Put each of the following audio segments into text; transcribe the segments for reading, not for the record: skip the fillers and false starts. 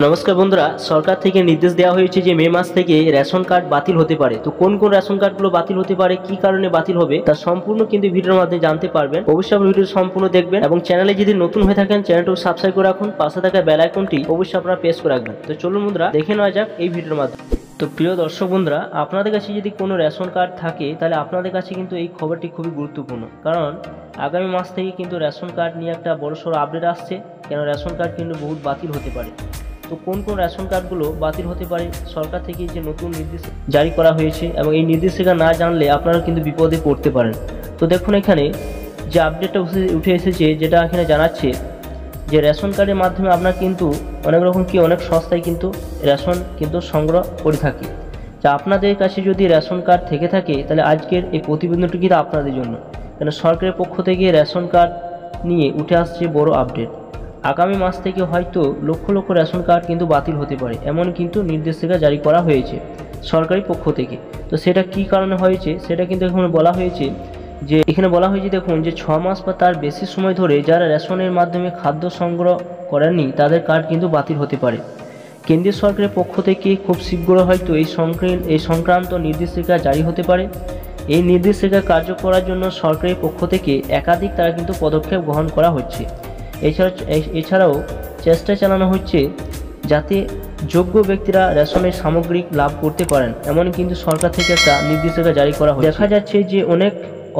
নমস্কার বন্ধুরা, সরকার থেকে নির্দেশ দেওয়া হয়েছে যে মে মাস থেকে রেশন কার্ড বাতিল হতে পারে। তো কোন কোন রেশন কার্ডগুলো বাতিল হতে পারে, কি কারণে বাতিল হবে, তার সম্পূর্ণ কিন্তু ভিডিওর মাধ্যমে জানতে পারবেন। অবশ্যই আপনারা ভিডিও সম্পূর্ণ দেখবেন এবং চ্যানেলে যদি নতুন হয়ে থাকেন চ্যানেলটাকে সাবস্ক্রাইব করে রাখুন, পাশে থাকা বেল আইকনটি অবশ্যই আপনারা প্রেস করে রাখবেন। তো চলুন বন্ধুরা, দেখে নেওয়া যাক এই ভিডিওর মাধ্যমে। তো প্রিয় দর্শক বন্ধুরা, আপনাদের কাছে যদি কোনো রেশন কার্ড থাকে তাহলে আপনাদের কাছে কিন্তু এই খবরটি খুবই গুরুত্বপূর্ণ, কারণ আগামী মাস থেকে কিন্তু রেশন কার্ড নিয়ে একটা বড়সড় আপডেট আসছে। কেন রেশন কার্ড কিন্তু বহুত বাতিল হতে পারে। তো কোন কোন রেশন কার্ডগুলো বাতিল হতে পারে, সরকার থেকে যে নতুন নির্দেশ জারি করা হয়েছে এবং এই নির্দেশিকা না জানলে আপনারা কিন্তু বিপদে পড়তে পারেন। তো দেখুন এখানে যে আপডেটটা উঠে এসেছে, যেটা এখানে জানাচ্ছে যে রেশন কার্ডের মাধ্যমে আপনার কিন্তু অনেক সস্তায় কিন্তু রেশন কিন্তু সংগ্রহ করে থাকি। যা আপনাদের কাছে যদি রেশন কার্ড থেকে থাকে তাহলে আজকের এই প্রতিবেদনটি কিন্তু আপনাদের জন্য, কেন সরকারের পক্ষ থেকে রেশন কার্ড নিয়ে উঠে আসছে বড় আপডেট। আগামী মাস থেকে হয়তো লক্ষ লক্ষ রেশন কার্ড কিন্তু বাতিল হতে পারে, এমন কিন্তু নির্দেশিকা জারি করা হয়েছে সরকারি পক্ষ থেকে। তো সেটা কি কারণে হয়েছে সেটা কিন্তু এখানে বলা হয়েছে দেখুন যে 6 মাস বা তার বেশি সময় ধরে যারা রেশনের মাধ্যমে খাদ্য সংগ্রহ করেননি তাদের কার্ড কিন্তু বাতিল হতে পারে। কেন্দ্রীয় সরকারের পক্ষ থেকে খুব শীঘ্র হয়তো এই সংক্রান্ত নির্দেশিকা জারি হতে পারে। এই নির্দেশিকা কার্যকর করার জন্য সরকারের পক্ষ থেকে একাধিক তারা কিন্তু পদক্ষেপ গ্রহণ করা হচ্ছে। এছাড়াও চেষ্টা চালানো হচ্ছে যাতে যোগ্য ব্যক্তিরা রেশনের সামগ্রী লাভ করতে পারেন, এমন কিন্তু সরকার থেকে একটা নির্দেশিকা জারি করা হয়েছে। দেখা যাচ্ছে যে অনেক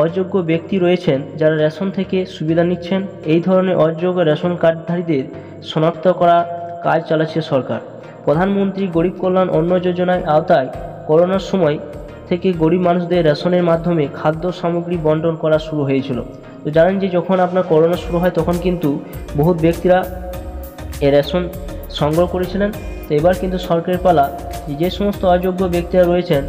অযোগ্য ব্যক্তি রয়েছেন যারা রেশন থেকে সুবিধা নিচ্ছেন। এই ধরনের অযোগ্য রেশন কার্ডধারীদের শনাক্ত করার কাজ চালাচ্ছে সরকার। প্রধানমন্ত্রী গরিব কল্যাণ অন্ন যোজনার আওতায় করোনার সময় থেকে গরিব মানুষদের রেশনের মাধ্যমে খাদ্য সামগ্রী বন্টন করা শুরু হয়েছিল। তো জানেন যে যখন আপনার করোনা শুরু হয় তখন কিন্তু বহুত ব্যক্তিরা এই রেশন সংগ্রহ করেছিলেন। তো এবার কিন্তু সরকারের পালা, যে সমস্ত অযোগ্য ব্যক্তিরা রয়েছেন,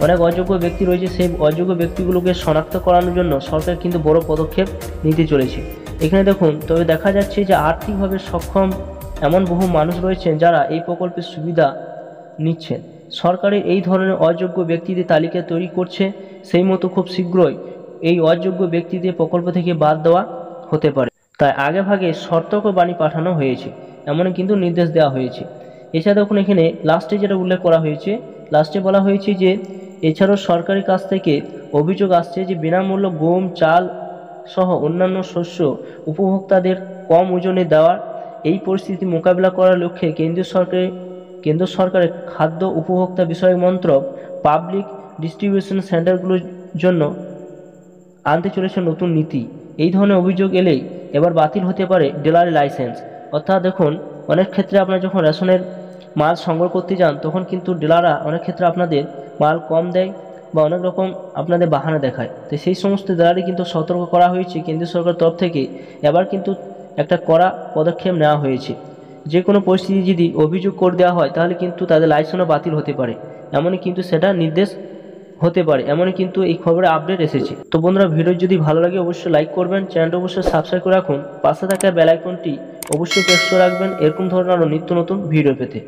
অনেক অযোগ্য ব্যক্তি রয়েছে, সেই অযোগ্য ব্যক্তিগুলোকে শনাক্ত করানোর জন্য সরকার কিন্তু বড় পদক্ষেপ নিতে চলেছে। এখানে দেখুন, তবে দেখা যাচ্ছে যে আর্থিকভাবে সক্ষম এমন বহু মানুষ রয়েছেন যারা এই প্রকল্পের সুবিধা নিচ্ছেন। সরকারের এই ধরনের অযোগ্য ব্যক্তিদের তালিকা তৈরি করছে, সেই মতো খুব শীঘ্রই এই অযোগ্য ব্যক্তিদের প্রকল্প থেকে বাদ দেওয়া হতে পারে। তাই আগেভাগে সতর্কবাণী পাঠানো হয়েছে, এমন কিন্তু নির্দেশ দেওয়া হয়েছে। এছাড়া দেখুন এখানে লাস্টে যেটা উল্লেখ করা হয়েছে, লাস্টে বলা হয়েছে যে এছাড়াও সরকারের কাছ থেকে অভিযোগ আসছে যে বিনামূল্য গম, চাল সহ অন্যান্য শস্য উপভোক্তাদের কম ওজনে দেওয়ার এই পরিস্থিতি মোকাবিলা করার লক্ষ্যে কেন্দ্র সরকারের খাদ্য উপভোক্তা বিষয়ক মন্ত্রক পাবলিক ডিস্ট্রিবিউশন সেন্টারগুলোর জন্য আনতে চলেছে নতুন নীতি। এই ধরনের অভিযোগ এলেই এবার বাতিল হতে পারে ডিলারের লাইসেন্স। অর্থাৎ দেখুন, অনেক ক্ষেত্রে আপনারা যখন রেশনের মাল সংগ্রহ করতে যান তখন কিন্তু ডিলাররা অনেক ক্ষেত্রে আপনাদের মাল কম দেয় বা অনেক রকম আপনাদের বাহানা দেখায়। তো সেই সমস্ত ডিলারই কিন্তু সতর্ক করা হয়েছে কেন্দ্রীয় সরকার তরফ থেকে। এবার কিন্তু একটা কড়া পদক্ষেপ নেওয়া হয়েছে। যে কোনো পরিস্থিতি যদি অভিযোগ করে দেওয়া হয় তাহলে কিন্তু তাদের লাইসেন্সও বাতিল হতে পারে, এমনই কিন্তু সেটা নির্দেশ হতে পারে, এমনই কিন্তু এই খবরে আপডেট এসেছে। তো বন্ধুরা, ভিডিও যদি ভালো লাগে অবশ্যই লাইক করবেন, চ্যানেলটা অবশ্যই সাবস্ক্রাইব করে রাখুন, পাশে থাকা বেল আইকনটি অবশ্যই প্রেস করে রাখবেন এরকম ধরনের আরও নিত্য নতুন ভিডিও পেতে।